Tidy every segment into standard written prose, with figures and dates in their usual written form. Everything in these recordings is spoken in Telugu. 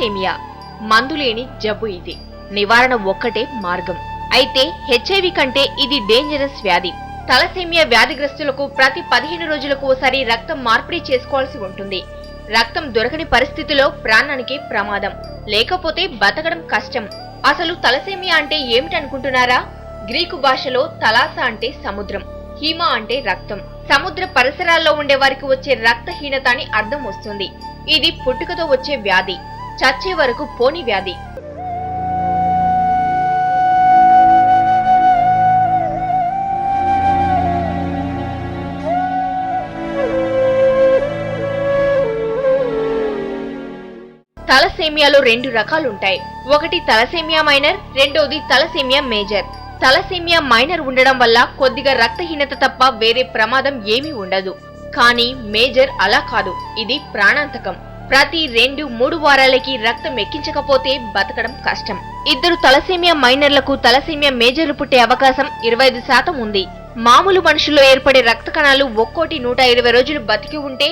తలసేమియా మందులేని జబ్బు ఇది. నివారణ ఒక్కటే మార్గం. అయితే హెచ్ఐవి కంటే ఇది డేంజరస్ వ్యాధి. తలసేమియా వ్యాధిగ్రస్తులకు ప్రతి 15 రోజులకు ఒకసారి రక్తం మార్పిడి చేసుకోవాల్సి ఉంటుంది. రక్తం దొరకని పరిస్థితిలో ప్రాణానికి ప్రమాదం, లేకపోతే బతకడం కష్టం. అసలు తలసేమియా అంటే ఏమిటనుకుంటున్నారా? గ్రీకు భాషలో తలాస అంటే సముద్రం, హీమా అంటే రక్తం. సముద్ర పరిసరాల్లో ఉండే వారికి వచ్చే రక్తహీనత అని అర్థం వస్తుంది. ఇది పుట్టుకతో వచ్చే వ్యాధి, చచ్చే వరకు పోని వ్యాధి. తలసేమియాలో 2 రకాలుంటాయి. ఒకటి తలసేమియా మైనర్, రెండోది తలసేమియా మేజర్. తలసేమియా మైనర్ ఉండడం వల్ల కొద్దిగా రక్తహీనత తప్ప వేరే ప్రమాదం ఏమీ ఉండదు. కానీ మేజర్ అలా కాదు, ఇది ప్రాణాంతకం. ప్రతి 2-3 వారాలకి రక్తం ఎక్కించకపోతే బతకడం కష్టం. ఇద్దరు తలసేమియా మైనర్లకు తలసేమియా మేజర్లు పుట్టే అవకాశం 25% ఉంది. మామూలు మనుషుల్లో ఏర్పడే రక్త కణాలు ఒక్కోటి 120 రోజులు బతికి ఉంటే,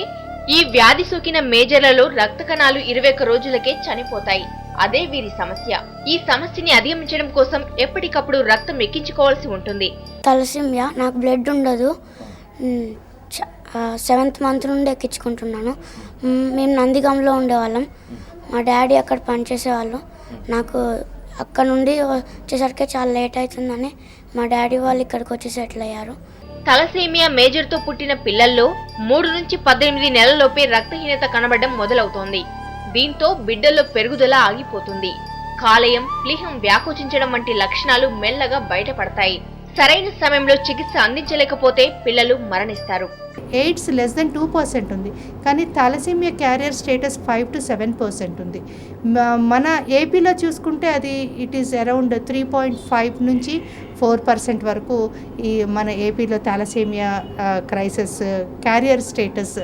ఈ వ్యాధి సోకిన మేజర్లలో రక్త కణాలు 21 రోజులకే చనిపోతాయి. అదే వీరి సమస్య. ఈ సమస్యని అధిగమించడం కోసం ఎప్పటికప్పుడు రక్తం ఎక్కించుకోవాల్సి ఉంటుంది. తలసేమియా నాకు బ్లడ్ ఉండదు. 7th మంత్ నుండి ఎక్కించుకుంటున్నాను. మేము నందిగాంలో ఉండేవాళ్ళం. మా డాడీ అక్కడ పనిచేసేవాళ్ళు. నాకు అక్కడ నుండి వచ్చేసరికి చాలా లేట్ అవుతుందని మా డాడీ వాళ్ళు ఇక్కడికి వచ్చి సెటిల్ అయ్యారు. తలసేమియా మేజర్తో పుట్టిన పిల్లల్లో 3 నుంచి 18 నెలలలోపే రక్తహీనత కనబడడం మొదలవుతోంది. దీంతో బిడ్డల్లో పెరుగుదల ఆగిపోతుంది. కాలేయం, ప్లీహం వ్యాకోచించడం వంటి లక్షణాలు మెల్లగా బయటపడతాయి. సరైన సమయంలో చికిత్స అందించలేకపోతే పిల్లలు మరణిస్తారు. ఎయిడ్స్ లెస్ దెన్ 2% ఉంది, కానీ థాలసీమియా క్యారియర్ స్టేటస్ 5 to 7% ఉంది. మన ఏపీలో చూసుకుంటే అది ఇట్ ఈస్ అరౌండ్ 3.5 నుంచి 4% వరకు ఈ మన ఏపీలో థాలసీమియా క్రైసిస్ క్యారియర్ స్టేటస్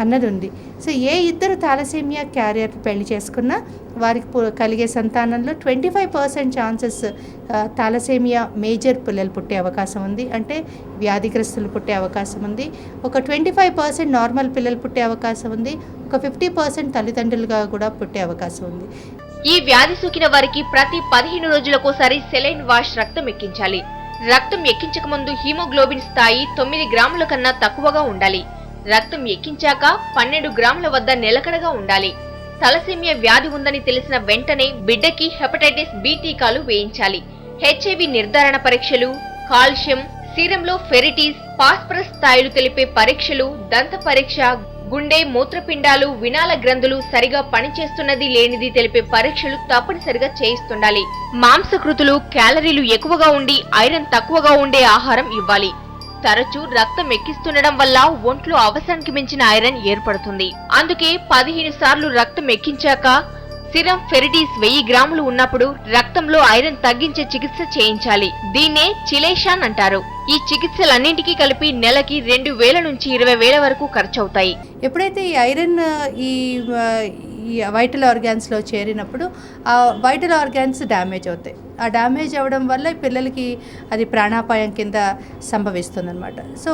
అన్నది ఉంది. సో ఏ ఇద్దరు థాలసీమియా క్యారియర్ పెళ్లి చేసుకున్నా వారికి కలిగే సంతానంలో 25% ఛాన్సెస్ థాలసీమియా మేజర్ పిల్లలు పుట్టే అవకాశం ఉంది, అంటే వ్యాధిగ్రస్తులు పుట్టే అవకాశం ఉంది. ఒక 25% నార్మల్ పిల్లలు పుట్టే అవకాశం ఉంది. ఒక 50% తల్లిదండ్రులుగా కూడా పుట్టే అవకాశం ఉంది. ఈ వ్యాధి సోకిన వారికి ప్రతి 15 రోజులకోసారి సెలైన్ వాష్ రక్తం ఎక్కించాలి. రక్తం ఎక్కించక ముందు హీమోగ్లోబిన్ స్థాయి 9 గ్రాముల కన్నా తక్కువగా ఉండాలి. రక్తం ఎక్కించాక 12 గ్రాముల వద్ద నిలకడగా ఉండాలి. తలసేమియా వ్యాధి ఉందని తెలిసిన వెంటనే బిడ్డకి హెపటైటిస్ బి టీకాలు వేయించాలి. హెచ్ఐవి నిర్ధారణ పరీక్షలు, కాల్షియం, సీరంలో ఫెరిటిస్, ఫాస్ఫరస్ స్థాయిలు తెలిపే పరీక్షలు, దంత పరీక్ష, గుండె, మూత్రపిండాలు, వినాల గ్రంథులు సరిగా పనిచేస్తున్నది లేనిది తెలిపే పరీక్షలు తప్పనిసరిగా చేయిస్తుండాలి. మాంసకృతులు, క్యాలరీలు ఎక్కువగా ఉండి ఐరన్ తక్కువగా ఉండే ఆహారం ఇవ్వాలి. తరచూ రక్తం ఎక్కిస్తుండడం వల్ల ఒంట్లో అవసరానికి మించిన ఐరన్ ఏర్పడుతుంది. అందుకే 15 సార్లు రక్తం ఎక్కించాక సిరం ఫెరిటిస్ 1000 గ్రాములు ఉన్నప్పుడు రక్తంలో ఐరన్ తగ్గించే చికిత్స చేయించాలి. దీన్నే చిలేషాన్ అంటారు. ఈ చికిత్సలన్నింటికీ కలిపి నెలకి 2000 నుంచి 20,000 వరకు ఖర్చవుతాయి. ఎప్పుడైతే ఈ ఐరన్ ఈ వైటల్ ఆర్గాన్స్లో చేరినప్పుడు ఆ వైటల్ ఆర్గాన్స్ డ్యామేజ్ అవుతాయి. ఆ డ్యామేజ్ అవ్వడం వల్ల పిల్లలకి అది ప్రాణాపాయం కింద సంభవిస్తుందన్నమాట. సో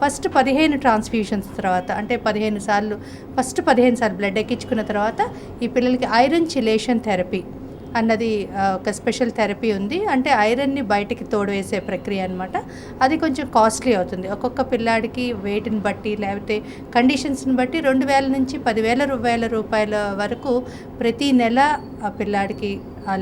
ఫస్ట్ 15 ట్రాన్స్ఫ్యూషన్స్ తర్వాత, అంటే 15 సార్లు బ్లడ్ ఎక్కించుకున్న తర్వాత ఈ పిల్లలకి ఐరన్ చిలేషన్ థెరపీ అన్నది ఒక స్పెషల్ థెరపీ ఉంది. అంటే ఐరన్ని బయటికి తోడువేసే ప్రక్రియ అనమాట. అది కొంచెం కాస్ట్లీ అవుతుంది. ఒక్కొక్క పిల్లాడికి వెయిట్ని బట్టి లేకపోతే కండిషన్స్ని బట్టి 2,000 నుంచి 10,000 రూపాయల వరకు ప్రతి నెల ఆ పిల్లాడికి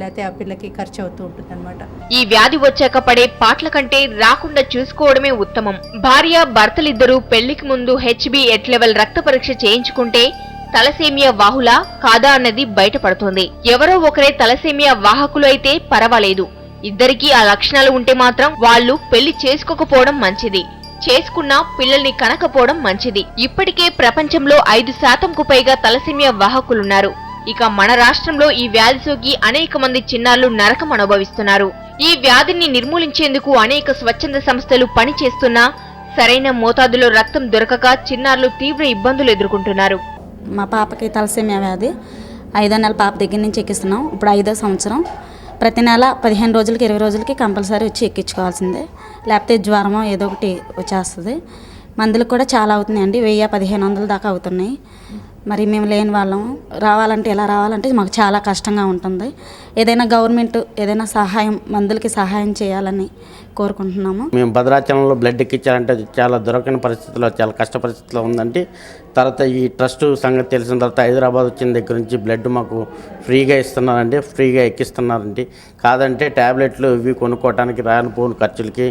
లేకపోతే ఆ పిల్లకి ఖర్చు అవుతూ ఉంటుంది అనమాట. ఈ వ్యాధి వచ్చాక పడే పాటల కంటే రాకుండా చూసుకోవడమే ఉత్తమం. భార్య భర్తలిద్దరూ పెళ్లికి ముందు HbA లెవెల్ రక్త పరీక్ష చేయించుకుంటే తలసేమియా వాహులా కాదా అన్నది బయటపడుతుంది. ఎవరో ఒకరే తలసేమియా వాహకులు అయితే పర్వాలేదు. ఇద్దరికీ ఆ లక్షణాలు ఉంటే మాత్రం వాళ్ళు పెళ్లి చేసుకోకపోవడం మంచిది. చేసుకున్నా పిల్లల్ని కనకపోవడం మంచిది. ఇప్పటికే ప్రపంచంలో 5%కు పైగా తలసేమియా వాహకులున్నారు. ఇక మన రాష్ట్రంలో ఈ వ్యాధి సోకి అనేక మంది చిన్నారులు నరకం అనుభవిస్తున్నారు. ఈ వ్యాధిని నిర్మూలించేందుకు అనేక స్వచ్ఛంద సంస్థలు పనిచేస్తున్నా సరైన మోతాదులో రక్తం దొరకక చిన్నారులు తీవ్ర ఇబ్బందులు ఎదుర్కొంటున్నారు. మా పాపకి తలసేమియా వ్యాధి 5వ నెల పాప దగ్గర నుంచి ఎక్కిస్తున్నాం. ఇప్పుడు 5వ సంవత్సరం. ప్రతి నెల 15 రోజులకి 20 రోజులకి కంపల్సరీ వచ్చి ఎక్కించుకోవాల్సిందే, లేకపోతే జ్వరమో ఏదో ఒకటి వచ్చేస్తుంది. మందులకు కూడా చాలా అవుతున్నాయండి. 1000-1500 దాకా అవుతున్నాయి. మరి మేము లేని వాళ్ళం రావాలంటే ఎలా రావాలంటే మాకు చాలా కష్టంగా ఉంటుంది. ఏదైనా గవర్నమెంట్ ఏదైనా సహాయం మందులకి సహాయం చేయాలని కోరుకుంటున్నాము. మేము భద్రాచలంలో బ్లడ్ ఎక్కించాలంటే చాలా దొరకని పరిస్థితిలో, చాలా కష్ట పరిస్థితిలో ఉందండి. తర్వాత ఈ ట్రస్ట్ సంగతి తెలిసిన తర్వాత హైదరాబాద్ వచ్చిన దగ్గర నుంచి బ్లడ్ మాకు ఫ్రీగా ఇస్తున్నారండి, ఫ్రీగా ఎక్కిస్తున్నారండి. కాదంటే ట్యాబ్లెట్లు ఇవి కొనుక్కోవడానికి రానిపోని ఖర్చులకి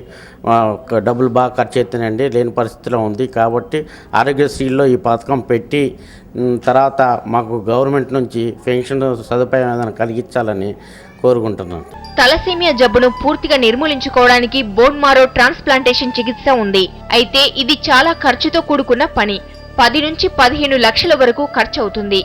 డబ్బులు బాగా ఖర్చు అవుతున్నాయండి, లేని పరిస్థితిలో ఉంది. కాబట్టి ఆరోగ్యశ్రీలో ఈ పథకం పెట్టి తర్వాత మాకు గవర్నమెంట్ నుంచి పెన్షన్ సదుపాయం ఏదైనా కలిగించాలని కోరుకుంటున్నాను. తలసేమియా జబ్బును పూర్తిగా నిర్మూలించుకోవడానికి బోన్ మారో ట్రాన్స్ప్లాంటేషన్ చికిత్స ఉంది. అయితే ఇది చాలా ఖర్చుతో కూడుకున్న పని. 10 నుంచి 15 లక్షల వరకు ఖర్చు అవుతుంది.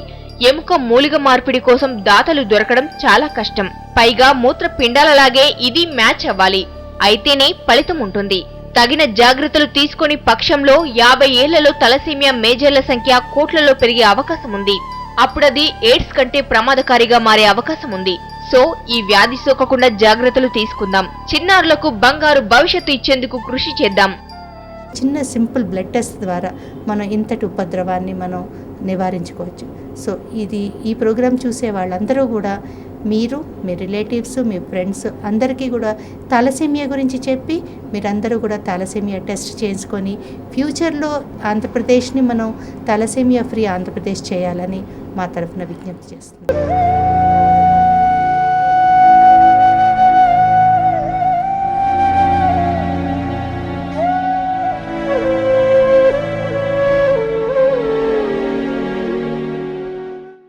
ఎముక మూలిక మార్పిడి కోసం దాతలు దొరకడం చాలా కష్టం. పైగా మూత్రపిండాలలాగే ఇది మ్యాచ్ అవ్వాలి, అయితేనే ఫలితం ఉంటుంది. తగిన జాగ్రత్తలు తీసుకొని పక్షంలో 50 ఏళ్లలో తలసేమియా మేజర్ల సంఖ్య కోట్లలో పెరిగే అవకాశం ఉంది. అప్పుడది ఎయిడ్స్ కంటే ప్రమాదకారిగా మారే అవకాశం ఉంది. సో ఈ వ్యాధి సోకకుండా జాగ్రత్తలు తీసుకుందాం. చిన్నారులకు బంగారు భవిష్యత్తు ఇచ్చేందుకు కృషి చేద్దాం. చిన్న సింపుల్ బ్లడ్ టెస్ట్ ద్వారా మనం ఇంతటి ఉపద్రవాన్ని మనం నివారించుకోవచ్చు. సో ఈ ప్రోగ్రాం చూసే వాళ్ళందరూ కూడా మీరు, మీ రిలేటివ్స్, మీ ఫ్రెండ్స్ అందరికీ కూడా తలసేమియా గురించి చెప్పి మీరందరూ కూడా తలసేమియా టెస్ట్ చేసుకొని ఫ్యూచర్లో ఆంధ్రప్రదేశ్ని మనం తలసేమియా ఫ్రీ ఆంధ్రప్రదేశ్ చేయాలని మా తరఫున విజ్ఞప్తి చేస్తున్నాం.